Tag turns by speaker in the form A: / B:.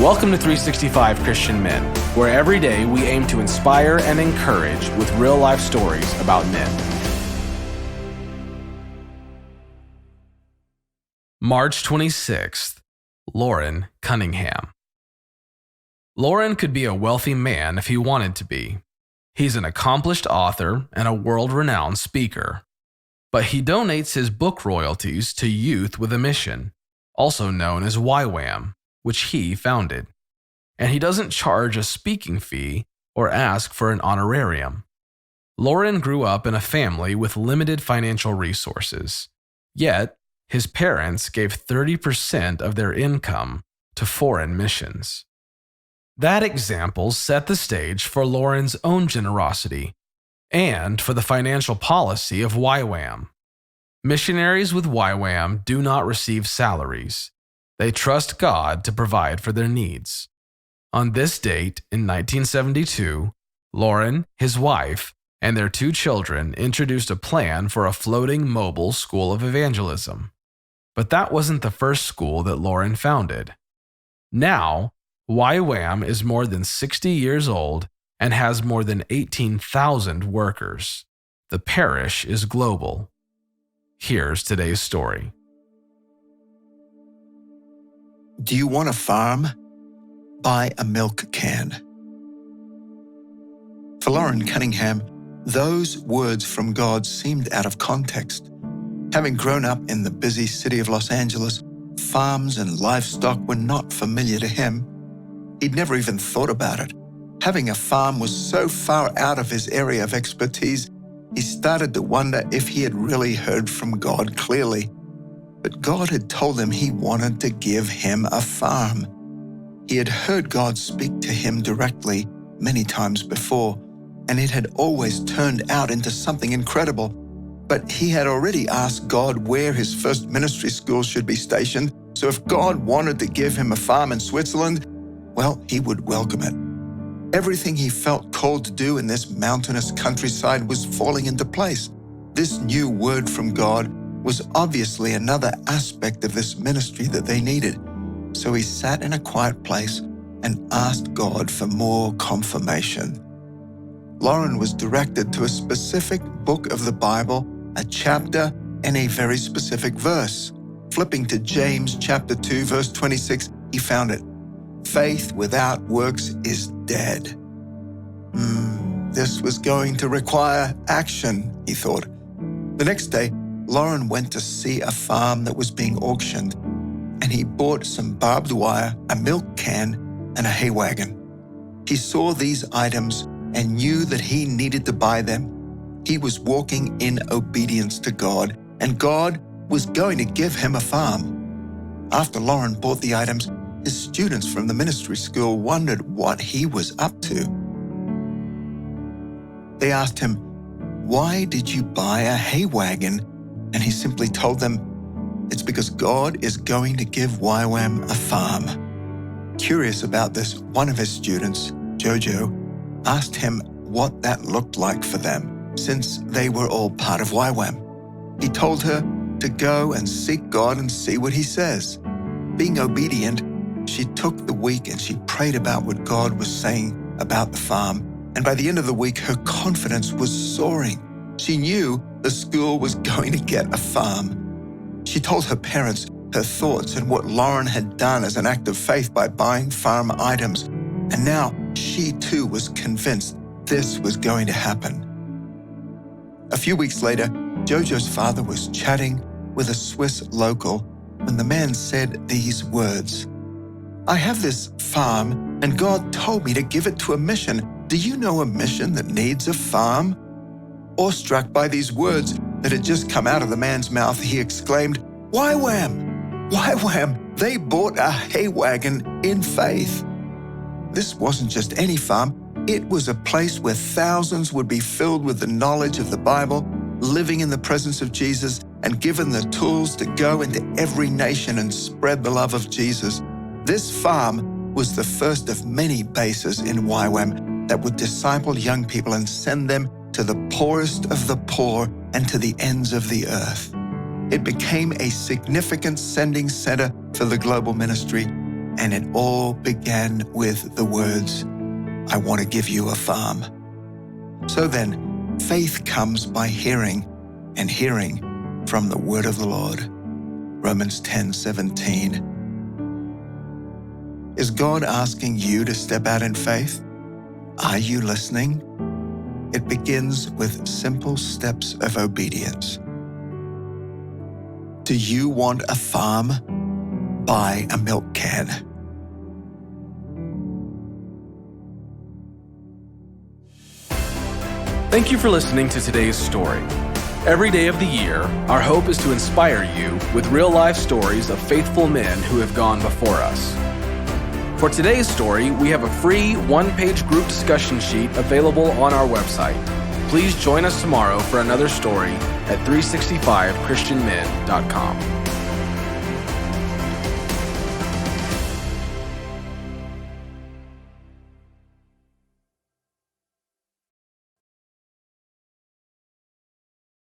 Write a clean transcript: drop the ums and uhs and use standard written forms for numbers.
A: Welcome to 365 Christian Men, where every day we aim to inspire and encourage with real-life stories about men. March 26th, Loren, Cunningham. Loren could be a wealthy man if he wanted to be. He's an accomplished author and a world-renowned speaker. But he donates his book royalties to Youth with a Mission, also known as YWAM, which he founded. And he doesn't charge a speaking fee or ask for an honorarium. Loren grew up in a family with limited financial resources. Yet, his parents gave 30% of their income to foreign missions. That example set the stage for Loren's own generosity and for the financial policy of YWAM. Missionaries with YWAM do not receive salaries. They trust God to provide for their needs. On this date in 1972, Loren, his wife, and their 2 children introduced a plan for a floating mobile school of evangelism. But that wasn't the first school that Loren founded. Now, YWAM is more than 60 years old and has more than 18,000 workers. The parish is global. Here's today's story.
B: Do you want a farm? Buy a milk can. For Loren Cunningham, those words from God seemed out of context. Having grown up in the busy city of Los Angeles, farms and livestock were not familiar to him. He'd never even thought about it. Having a farm was so far out of his area of expertise, he started to wonder if he had really heard from God clearly. But God had told him he wanted to give him a farm. He had heard God speak to him directly many times before, and it had always turned out into something incredible. But he had already asked God where his first ministry school should be stationed, so if God wanted to give him a farm in Switzerland, well, he would welcome it. Everything he felt called to do in this mountainous countryside was falling into place. This new word from God was obviously another aspect of this ministry that they needed. So he sat in a quiet place and asked God for more confirmation. Loren was directed to a specific book of the Bible, a chapter, and a very specific verse. Flipping to James chapter 2, verse 26, he found it. Faith without works is dead. This was going to require action, he thought. The next day, Loren went to see a farm that was being auctioned, and he bought some barbed wire, a milk can, and a hay wagon. He saw these items and knew that he needed to buy them. He was walking in obedience to God, and God was going to give him a farm. After Loren bought the items, his students from the ministry school wondered what he was up to. They asked him, "Why did you buy a hay wagon?" And he simply told them, "It's because God is going to give YWAM a farm." Curious about this, one of his students, Jojo, asked him what that looked like for them, since they were all part of YWAM. He told her to go and seek God and see what he says. Being obedient, she took the week and she prayed about what God was saying about the farm. And by the end of the week, her confidence was soaring. She knew the school was going to get a farm. She told her parents her thoughts and what Loren had done as an act of faith by buying farm items. And now she too was convinced this was going to happen. A few weeks later, Jojo's father was chatting with a Swiss local when the man said these words, "I have this farm and God told me to give it to a mission. Do you know a mission that needs a farm?" Awestruck by these words that had just come out of the man's mouth, he exclaimed, "YWAM! YWAM! They bought a hay wagon in faith." This wasn't just any farm. It was a place where thousands would be filled with the knowledge of the Bible, living in the presence of Jesus, and given the tools to go into every nation and spread the love of Jesus. This farm was the first of many bases in YWAM that would disciple young people and send them to the poorest of the poor and to the ends of the earth. It became a significant sending center for the global ministry, and it all began with the words, "I want to give you a farm." So then, faith comes by hearing, and hearing from the word of the Lord. Romans 10:17. Is God asking you to step out in faith? Are you listening? It begins with simple steps of obedience. Do you want a farm? Buy a milk can.
A: Thank you for listening to today's story. Every day of the year, our hope is to inspire you with real-life stories of faithful men who have gone before us. For today's story, we have a free one-page group discussion sheet available on our website. Please join us tomorrow for another story at 365christianmen.com.